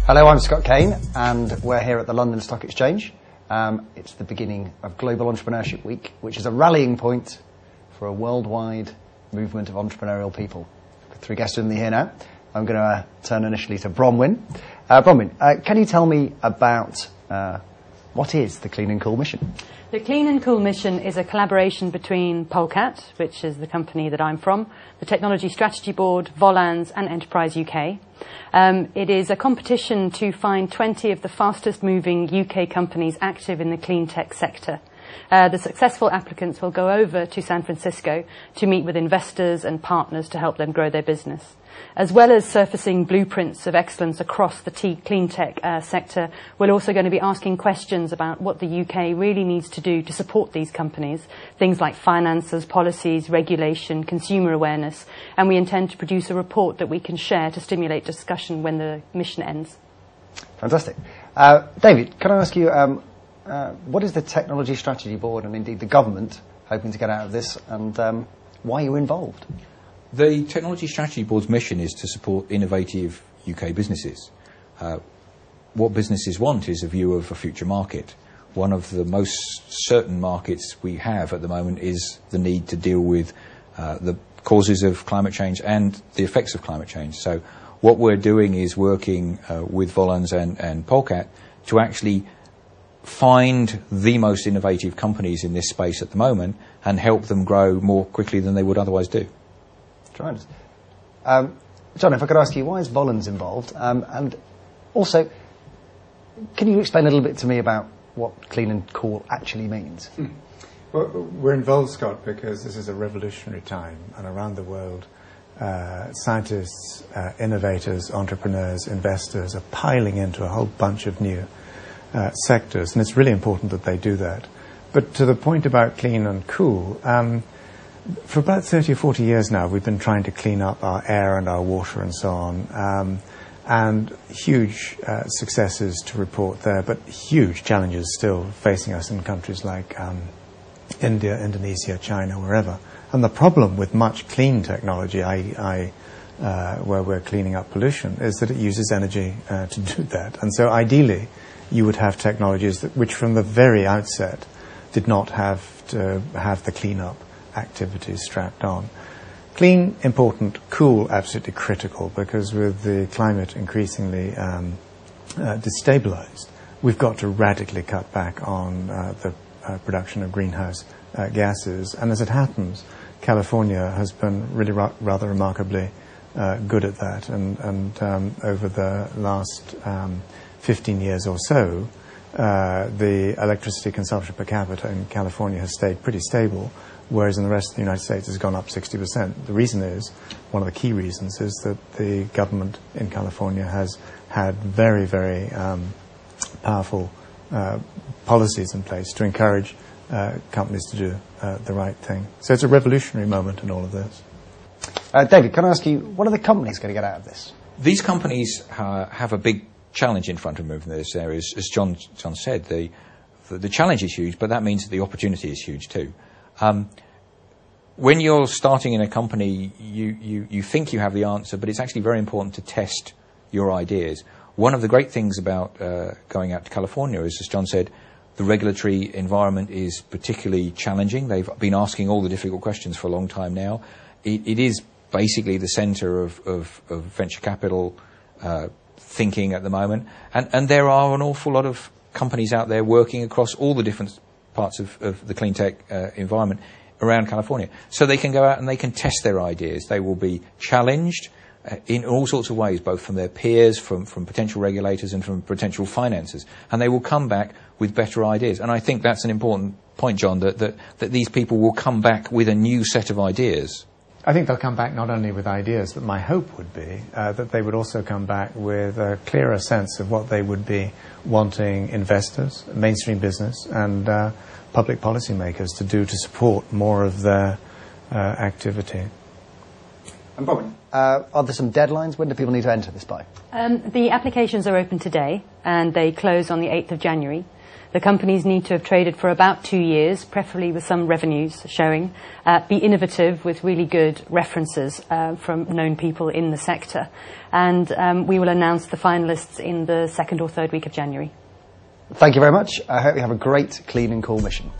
Hello, I'm Scott Kane, and we're here at the London Stock Exchange. It's the beginning of Global Entrepreneurship Week, which is a rallying point for a worldwide movement of entrepreneurial people. Got three guests with me here now. I'm going to turn initially to Bronwyn. Bronwyn, can you tell me about what is the Clean and Cool mission? The Clean and Cool mission is a collaboration between Polcat, which is the company that I'm from, the Technology Strategy Board, Volans and Enterprise UK. It is a competition to find 20 of the fastest moving UK companies active in the clean tech sector. The successful applicants will go over to San Francisco to meet with investors and partners to help them grow their business. As well as surfacing blueprints of excellence across the clean tech sector, we're also going to be asking questions about what the UK really needs to do to support these companies, things like finances, policies, regulation, consumer awareness, and we intend to produce a report that we can share to stimulate discussion when the mission ends. Fantastic. David, can I ask you, what is the Technology Strategy Board and indeed the government hoping to get out of this, and why are you involved? The Technology Strategy Board's mission is to support innovative UK businesses. What businesses want is a view of a future market. One of the most certain markets we have at the moment is the need to deal with the causes of climate change and the effects of climate change. So what we're doing is working with Volans and Polcat to actually find the most innovative companies in this space at the moment and help them grow more quickly than they would otherwise do. Tremendous. John, if I could ask you, why is Volans involved? And also, can you explain a little bit to me about what clean and cool actually means? Well, we're involved, Scott, because this is a revolutionary time, and around the world, scientists, innovators, entrepreneurs, investors are piling into a whole bunch of new sectors, and it's really important that they do that. But to the point about clean and cool, for about 30 or 40 years now, we've been trying to clean up our air and our water and so on, and huge successes to report there, but huge challenges still facing us in countries like India, Indonesia, China, wherever. And the problem with much clean technology, where we're cleaning up pollution, is that it uses energy to do that. And so ideally, you would have technologies which from the very outset did not have to have the cleanup activities strapped on. Clean, important; cool, absolutely critical, because with the climate increasingly destabilized, we've got to radically cut back on the production of greenhouse gases. And as it happens, California has been really rather remarkably good at that. And over the last 15 years or so, the electricity consumption per capita in California has stayed pretty stable, whereas in the rest of the United States has gone up 60%. The reason is, one of the key reasons is that the government in California has had very, very powerful policies in place to encourage companies to do the right thing. So it's a revolutionary moment in all of this. David, can I ask you, what are the companies going to get out of this? These companies have a big challenge in front of them in this area. As John said, the challenge is huge, but that means that the opportunity is huge too. When you're starting in a company, you think you have the answer, but it's actually very important to test your ideas. One of the great things about going out to California is, as John said, the regulatory environment is particularly challenging. They've been asking all the difficult questions for a long time now. It is basically the center of venture capital thinking at the moment. And there are an awful lot of companies out there working across all the different parts of the clean tech environment around California. So they can go out and they can test their ideas. They will be challenged in all sorts of ways, both from their peers, from potential regulators and from potential financiers. And they will come back with better ideas. And I think that's an important point, John, that these people will come back with a new set of ideas. I think they'll come back not only with ideas, but my hope would be that they would also come back with a clearer sense of what they would be wanting investors, mainstream business, and public policymakers to do to support more of their activity. And Bronwyn, are there some deadlines? When do people need to enter this by? The applications are open today, and they close on the 8th of January. The companies need to have traded for about 2 years, preferably with some revenues showing, be innovative with really good references from known people in the sector. And we will announce the finalists in the 2nd or 3rd week of January. Thank you very much. I hope you have a great, clean and cool mission.